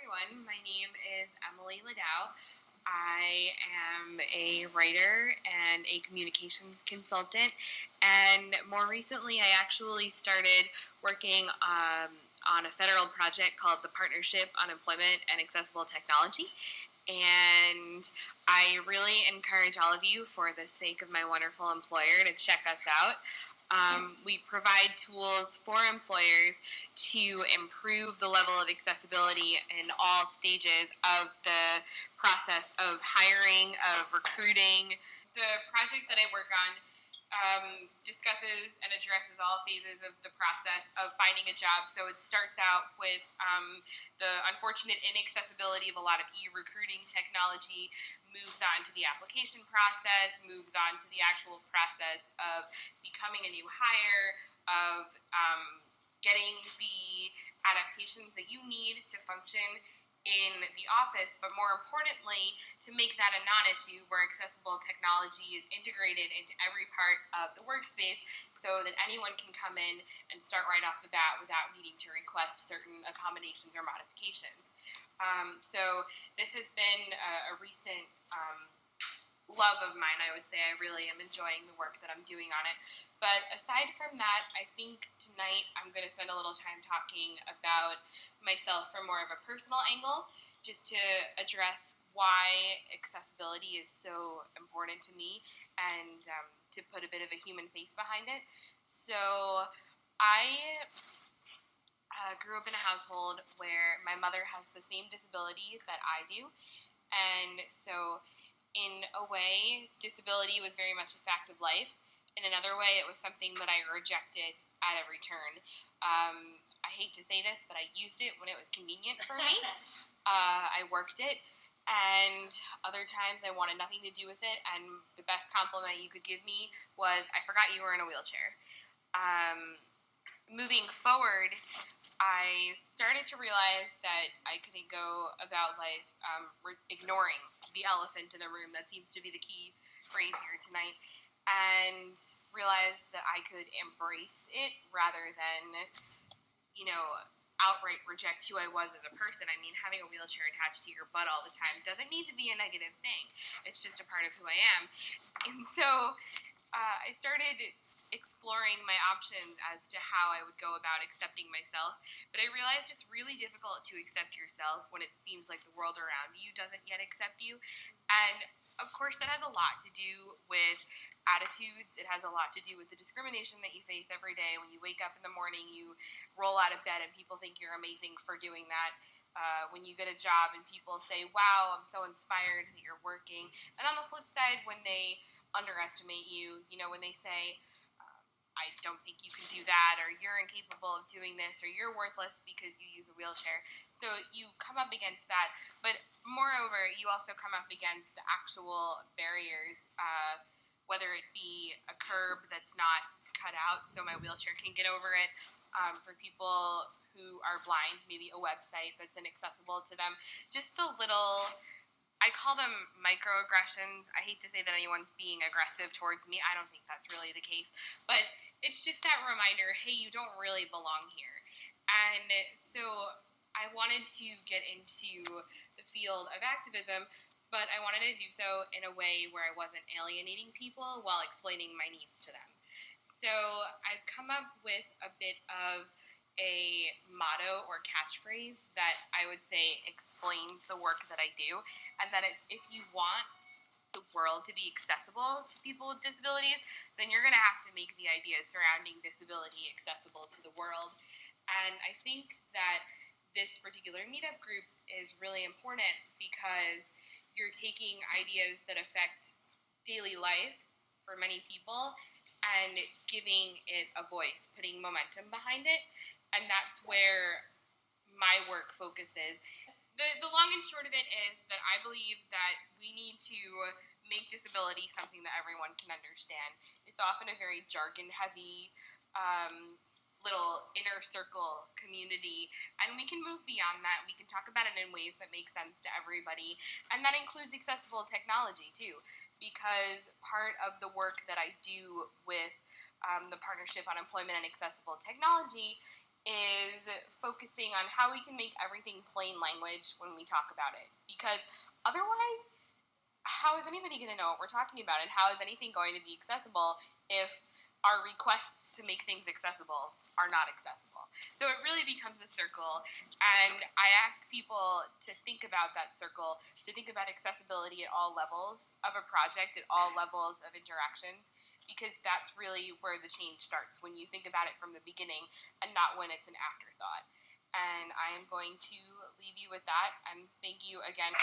everyone. My name is Emily Ladau. I am a writer and a communications consultant, and more recently I actually started working on a federal project called the Partnership on Employment and Accessible Technology. And I really encourage all of you, for the sake of my wonderful employer, to check us out. We provide tools for employers to improve the level of accessibility in all stages of the process of hiring, of recruiting. The project that I work on discusses and addresses all phases of the process of finding a job. So it starts out with the unfortunate inaccessibility of a lot of e-recruiting technology, moves on to the application process, moves on to the actual process of becoming a new hire, of getting the adaptations that you need to function in the office, but more importantly, to make that a non-issue where accessible technology is integrated into every part of the workspace so that anyone can come in and start right off the bat without needing to request certain accommodations or modifications. So this has been a recent love of mine, I would say. I really am enjoying the work that I'm doing on it. But aside from that, I think tonight I'm going to spend a little time talking about myself from more of a personal angle, just to address why accessibility is so important to me, and to put a bit of a human face behind it. So I grew up in a household where my mother has the same disability that I do, and so in a way, disability was very much a fact of life. In another way, it was something that I rejected at every turn. I hate to say this, but I used it when it was convenient for me. I worked it, and other times I wanted nothing to do with it, and the best compliment you could give me was, I forgot you were in a wheelchair. Moving forward, I started to realize that I couldn't go about life ignoring the elephant in the room. That seems to be the key phrase here tonight. And realized that I could embrace it rather than, outright reject who I was as a person. I mean, having a wheelchair attached to your butt all the time doesn't need to be a negative thing. It's just a part of who I am. And so I started exploring my options as to how I would go about accepting myself, but I realized it's really difficult to accept yourself when it seems like the world around you doesn't yet accept you. And of course that has a lot to do with attitudes. It has a lot to do with the discrimination that you face every day. When you wake up in the morning, you roll out of bed and people think you're amazing for doing that. When you get a job and people say, wow, I'm so inspired that you're working. And on the flip side, when they underestimate you, when they say, I don't think you can do that, or you're incapable of doing this, or you're worthless because you use a wheelchair. So you come up against that. But moreover, you also come up against the actual barriers, whether it be a curb that's not cut out so my wheelchair can get over it, for people who are blind, maybe a website that's inaccessible to them. Just the little, I call them microaggressions. I hate to say that anyone's being aggressive towards me. I don't think that's really the case. But it's just that reminder, hey, you don't really belong here. And so I wanted to get into the field of activism, but I wanted to do so in a way where I wasn't alienating people while explaining my needs to them. So I've come up with a bit of a motto or catchphrase that I would say explains the work that I do, and that it's, if you want the world to be accessible to people with disabilities, then you're going to have to make the ideas surrounding disability accessible to the world. And I think that this particular meetup group is really important because you're taking ideas that affect daily life for many people and giving it a voice, putting momentum behind it. And that's where my work focuses. The long and short of it is that I believe that we need to make disability something that everyone can understand. It's often a very jargon-heavy little inner circle community, and we can move beyond that. We can talk about it in ways that make sense to everybody, and that includes accessible technology too, because part of the work that I do with the Partnership on Employment and Accessible Technology is focusing on how we can make everything plain language when we talk about it. Because otherwise, how is anybody going to know what we're talking about? And how is anything going to be accessible if our requests to make things accessible are not accessible? So it really becomes a circle, and I ask people to think about that circle, to think about accessibility at all levels of a project, at all levels of interactions, because that's really where the change starts, when you think about it from the beginning and not when it's an afterthought. And I am going to leave you with that, and thank you again.